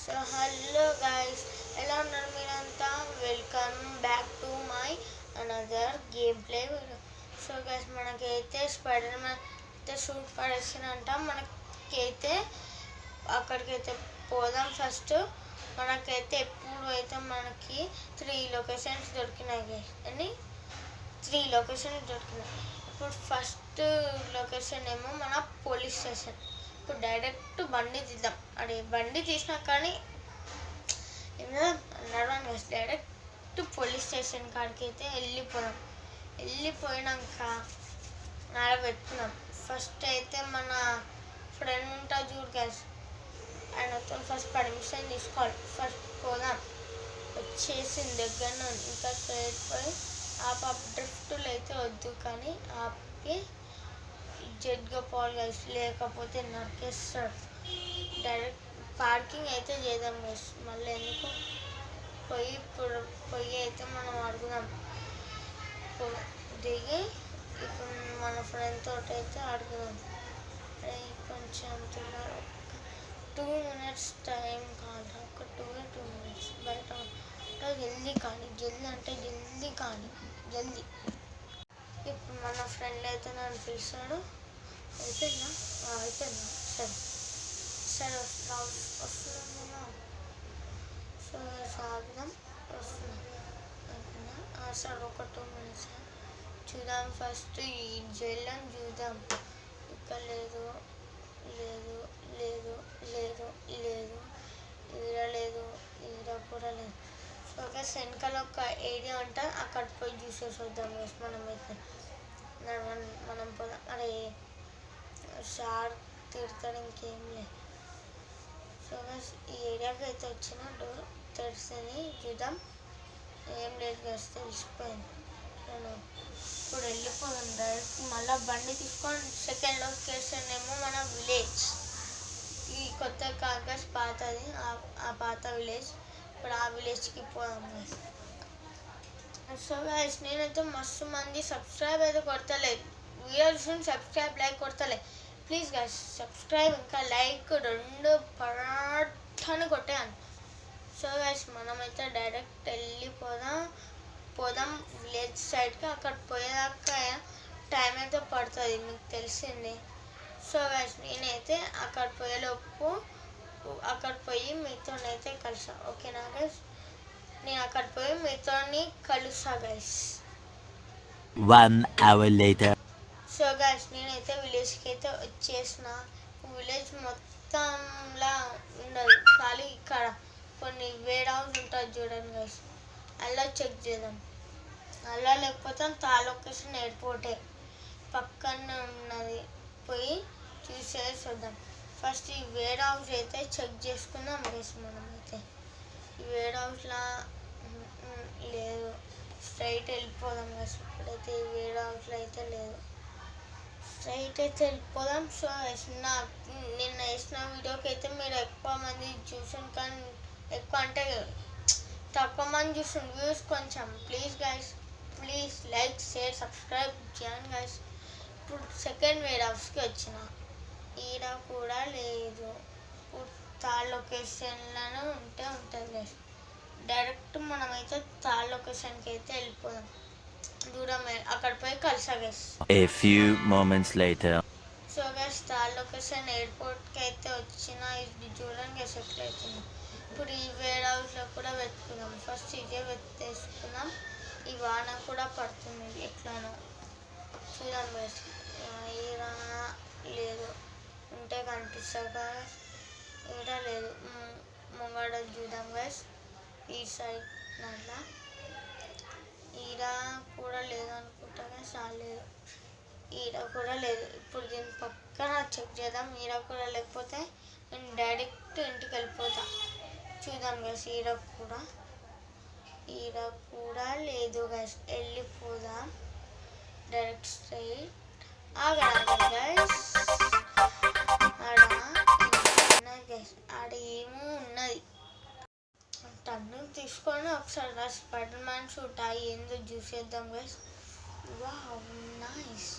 So hello guys, ఎలా ఉన్నారు మీరంతా? Welcome back to my another game play video. So guys, మనకైతే spider man అయితే షూట్ పడేసినంట. మనకైతే అక్కడికైతే పోదాం. ఫస్ట్ మనకైతే ఎప్పుడు అయితే మనకి 3 లొకేషన్స్ దొరికినాయి గైస్. అని 3 లొకేషన్స్ దొరికినాయి. ఇప్పుడు ఫస్ట్ లొకేషన్ ఏమో మన పోలీస్ స్టేషన్. ఇప్పుడు డైరెక్ట్ బండి తీద్దాం. అదే బండి తీసినా కానీ నడవండి. డైరెక్ట్ పోలీస్ స్టేషన్ కాడికి అయితే వెళ్ళిపోయినాక పెట్టుకున్నాం. ఫస్ట్ అయితే మన ఫ్రెండ్ ఉంటా చూడు గైస్, ఆయనతో ఫస్ట్ పర్మిషన్ తీసుకోవాలి. ఫస్ట్ పోదాం. వచ్చేసిన దగ్గర నుండి ఇంకా స్ట్రైట్ పోయి డ్రిఫ్ట్లు అయితే వద్దు, కానీ ఆపి జడ్గా పోవాలి గైస్, లేకపోతే నరికేస్తాడు. డైరెక్ట్ పార్కింగ్ అయితే చేద్దాం గైస్. మళ్ళీ ఎందుకు పొయ్యి అయితే మనం అడుగుదాం. దిగి ఇప్పుడు మన ఫ్రెండ్ తోటి అయితే అడుగుదాం. కొంచెం 2 minutes టైం కాదు, ఒక 2 minutes బయట జల్దీ కానీ, జల్దీ. ఇప్పుడు మన ఫ్రెండ్ అయితే నన్ను పిలుస్తాడు. అయిపోయిందా? సరే వస్తున్నాను. సో సాగుదాం. అయిపోయిందా? సరే ఒక 2 minutes చూద్దాం. ఫస్ట్ ఈ జైలను చూద్దాం. ఇక్కడ లేదు, ఈడ కూడా లేదు. సో వెనకాల ఒక ఏరియా ఉంటుంది, అక్కడ పోయి చూసేసి వద్దాం. మనమైతే మనం పోదాం. అరే సార్ తిడతాడు, ఇంకేం లేదు. సో ఈ ఏరియాకి అయితే వచ్చిన డోర్ తెరిచింది, చూద్దాం. ఏం లేదు గస్, తెలిసిపోయింది. నేను ఇప్పుడు వెళ్ళిపోదాం డైరెక్ట్. మళ్ళీ బండి తీసుకొని సెకండ్ లొకేషన్ ఏమో మన విలేజ్. ఈ కొత్త కాగస్ పాతది, ఆ పాత విలేజ్. ఇప్పుడు ఆ విలేజ్కి పోదాం గైస్. సో గైస్, నేనైతే మస్తు మంది సబ్స్క్రైబ్ అయితే కొడతలేదు. వీడియోస్ సబ్స్క్రైబ్ లైక్ కొడతలే. ప్లీజ్ గైస్, సబ్స్క్రైబ్ ఇంకా లైక్ 2 పరాటని కొట్టాను. సో గైస్, మనమైతే డైరెక్ట్ పోదాం విలేజ్ సైడ్కి. అక్కడ పోయేదాకా టైం అయితే పడుతుంది, మీకు తెలిసింది. సో గైస్, నేనైతే అక్కడ పోయి మీతోనైతే కలిసా. ఓకేనా గైస్? నేను అక్కడ పోయి మీతోని కలుస్తా guys. 1 hour later. So guys, నేనైతే విలేజ్కి అయితే వచ్చేసిన. విలేజ్ మొత్తంలా ఉండదు, ఖాళీ ఇక్కడ కొన్ని వేర్ హౌస్ ఉంటుంది చూడండి గైస్. అలా చెక్ చేద్దాం. అలా లేకపోతే లొకేషన్ ఎయిర్పోర్టే పక్కనే ఉన్నది, పోయి చూసేసి వద్దాం. ఫస్ట్ ఈ వేర్ హౌస్ అయితే చెక్ చేసుకుందాం గైస్. మనమైతే ఈ వేర్ హౌస్లా లేదు, స్ట్రైట్ వెళ్ళిపోదాం గైస్. ఇప్పుడైతే ఈ వేర్ హౌస్లో అయితే లేదు, స్ట్రైట్ అయితే వెళ్ళిపోదాం. సో నిన్న వేసిన వీడియోకి అయితే మీరు ఎక్కువ మంది చూసాను, కానీ ఎక్కువ అంటే తక్కువ మంది చూసాను వ్యూస్ కొంచెం. Please guys, please like, share, subscribe చేయండి గైస్. ఇప్పుడు సెకండ్ వేర్ హౌస్కి వచ్చిన, ఈడ కూడా లేదు. లొకేషన్లను ఉంటుంది గైస్. డైరెక్ట్ మనమైతే లొకేషన్కి అయితే వెళ్ళిపోదాం. దూరం అక్కడ పోయి కలిసా guys. A few moments later. So guys, location ఎయిర్పోర్ట్కి అయితే వచ్చిన. ఇది చూడండి గైస్ ఎట్లా అవుతుంది. ఇప్పుడు ఈ వేర్ హౌస్లో కూడా వెతుకుదాం. ఫస్ట్ ఇదే వెతేసుకుందాం. ఈ వాన కూడా పడుతుంది, ఎట్లానో చూద్దాం గైస్. ఈరా లేదు, ఉంటే కనిపిస్తుంది గైస్. ఈడ లేదు, ముంగడ చూద్దాం గైస్. ఈ సైడ్ నల్లా ఈడ కూడా లేదు అనుకుంటా గైస్. లేదు, ఈడ కూడా లేదు. ఇప్పుడు దీని పక్కన చెక్ చేద్దాం. ఈడ కూడా లేకపోతే నేను డైరెక్ట్ ఇంటికి వెళ్ళిపోతా. చూద్దాం గైస్. ఈడ కూడా లేదు గైస్. వెళ్ళిపోదాం డైరెక్ట్ స్ట్రైట్. ఆగండి గైస్, ఆడ ఏమో ఉన్నది. టన్ను తీసుకొని ఒకసారి స్పైడర్ మ్యాన్ షూట్ ఏందో చూసేద్దాం guys. Wow, nice.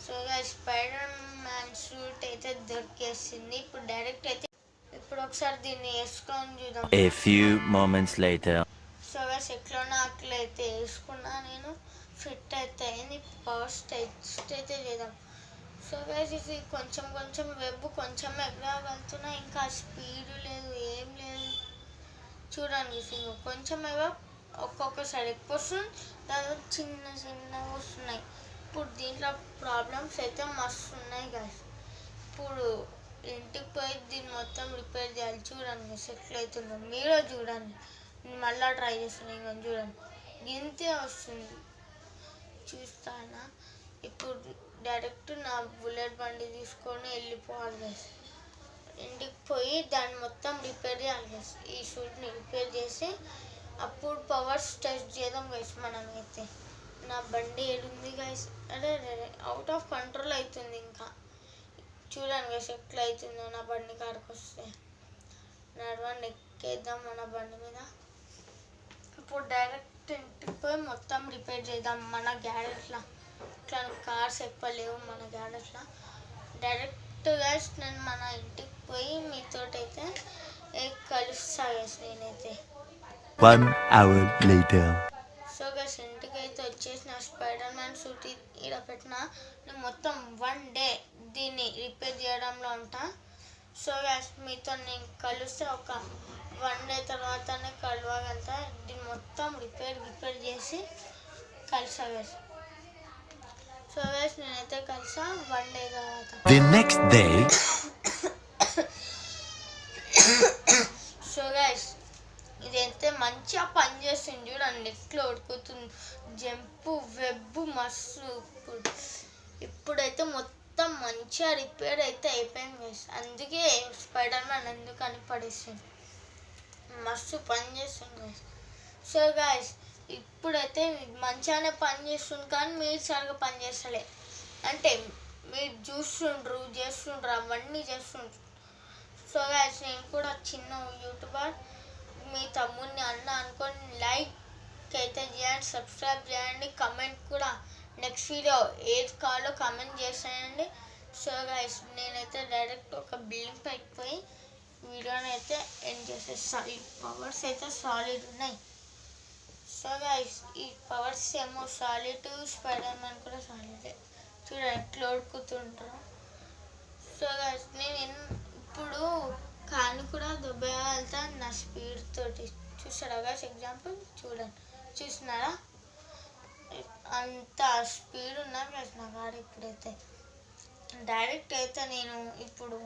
So guys, spider man shoot అయితే దొరికేసింది. ఇప్పుడు ఇప్పుడు ఒకసారి దీన్ని వేసుకొని చూద్దాం. A few moments later. So guys ఎట్లా ఆకలి అయితే వేసుకున్నా నేను ఫిట్ అయితే అయింది. పవర్ టెస్ట్ అయితే చేద్దాం. సో గైస్ ఇది కొంచెం కొంచెం వెబ్ కొంచెం ఎగరగలుగుతున్నా, ఇంకా స్పీడ్ లేదు ఏం లేదు. చూడండి సింగ్ కొంచెం ఒక్కొక్కసారి ఎక్కువ వస్తుంది, దాని చిన్న చిన్నగా వస్తున్నాయి. ఇప్పుడు దీంట్లో ప్రాబ్లమ్స్ అయితే మస్తు ఉన్నాయి గైస్. ఇప్పుడు ఇంటికి పోయి దీన్ని మొత్తం రిపేర్ చేయాలి. చూడండి గైస్ ఎట్లా అవుతుందో మీరు చూడండి. నేను మళ్ళీ ట్రై చేస్తున్నాను. ఇంకా చూడండి గింతే వస్తుంది చూస్తానా. ఇప్పుడు డైరెక్ట్ నా బుల్లెట్ బండి తీసుకొని వెళ్ళిపోవాలి గైస్. ఇంటికి పోయి దాన్ని మొత్తం రిపేర్ చేయాలి గైస్. ఈ షూట్ని రిపేర్ చేసి అప్పుడు పవర్స్ టెస్ట్ చేద్దాం గైస్. మనమైతే నా బండి ఏడుంది గైస్, అదే అవుట్ ఆఫ్ కంట్రోల్ అవుతుంది. ఇంకా చూడండి గైస్ ఎట్లా అవుతుందో నా బండి కాడికి వస్తే. నడవండి ఎక్కేద్దాం మన బండి మీద. ఇప్పుడు డైరెక్ట్ ఇంటికి పోయి మొత్తం రిపేర్ చేద్దాం మన గ్యారెట్లో. ఇట్లా కార్స్ ఎక్కువ లేవు మన గ్యారెట్లో. డైరెక్ట్ గైస్ నేను మన ఇంటికి పోయి మీతోటైతే కలుస్తా గైస్ నేనైతే. 1 hour later. సో గైస్ ఇంటికి అయితే వచ్చేసిన స్పైడర్ మ్యాన్ సూట్ ఇక్కడ పెట్టిన. నేను మొత్తం 1 డే దీన్ని రిపేర్ చేయడంలో ఉంటా. సో గైస్ మీతో నేను కలిస్తే ఒక 1 డే తర్వాతనే కలవగలుగుతా. దీన్ని మొత్తం రిపేర్ చేసి కలిసా గైస్. సో గైస్ నేనైతే కలిసా 1 డే తర్వాత. The next day. So guys ఇదైతే మంచిగా పనిచేస్తుంది చూడండి ఎట్లా ఉడుకుతుంది. జంపు వెబ్ మస్తు. ఇప్పుడైతే మొత్తం మంచిగా రిపేర్ అయితే అయిపోయింది గైస్. అందుకే స్పైడర్ మ్యాన్ ఎందుకని పడేస్తుంది, మస్తు పని చేస్తుంది గైస్. సో గైస్ ఇప్పుడైతే మంచిగానే పని చేస్తుంది, కానీ మీరు సరిగా పని చేస్తలే. అంటే మీరు చేస్తుండ్రు అవన్నీ చేస్తుండ్రు. సో గైస్ నేను కూడా చిన్న యూట్యూబర్, మీ తమ్ముడిని అన్న అనుకొని లైక్ అయితే చేయండి, సబ్స్క్రైబ్ చేయండి, కమెంట్ కూడా నెక్స్ట్ వీడియో ఏది కావాలో కమెంట్ చేసేయండి. సో గైస్ నేనైతే డైరెక్ట్ ఒక బిల్డింగ్ పైకి పోయి వీడియోని అయితే ఎండ్ చేసేస్తాను. ఈ పవర్స్ అయితే సాలిడ్ ఉన్నాయి. సో గైస్ ఈ పవర్స్ ఏమో సాలిడ్, స్పైడర్ మ్యాన్ కూడా సాలిడే. చూడండి ఎట్లా ఉడుకుతుంటారు. సో గైస్ నేను ఇప్పుడు కాని కూడా దుబ్బేయగలుగుతా నా స్పీడ్ తోటి. చూసారా గైస్ ఎగ్జాంపుల్ చూడండి, చూసినారా అంత స్పీడ్ ఉన్నా గైస్ నా కాడ. ఇప్పుడైతే డైరెక్ట్ అయితే నేను ఇప్పుడు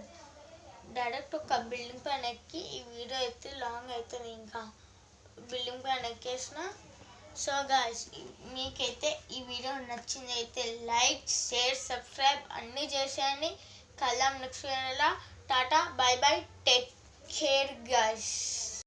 డైరెక్ట్ ఒక బిల్డింగ్ పైన ఎక్కి ఈ వీడియో అయితే లాంగ్ అవుతుంది. ఇంకా బిల్డింగ్ పైన ఎక్కేసిన. సో గైస్ మీకైతే ఈ వీడియో నచ్చింది అయితే లైక్ షేర్ సబ్స్క్రైబ్ అన్నీ చేసేయండి. కలుద్దాం నెక్స్ట్ వీడియోలో. Tata bye by, take care guys.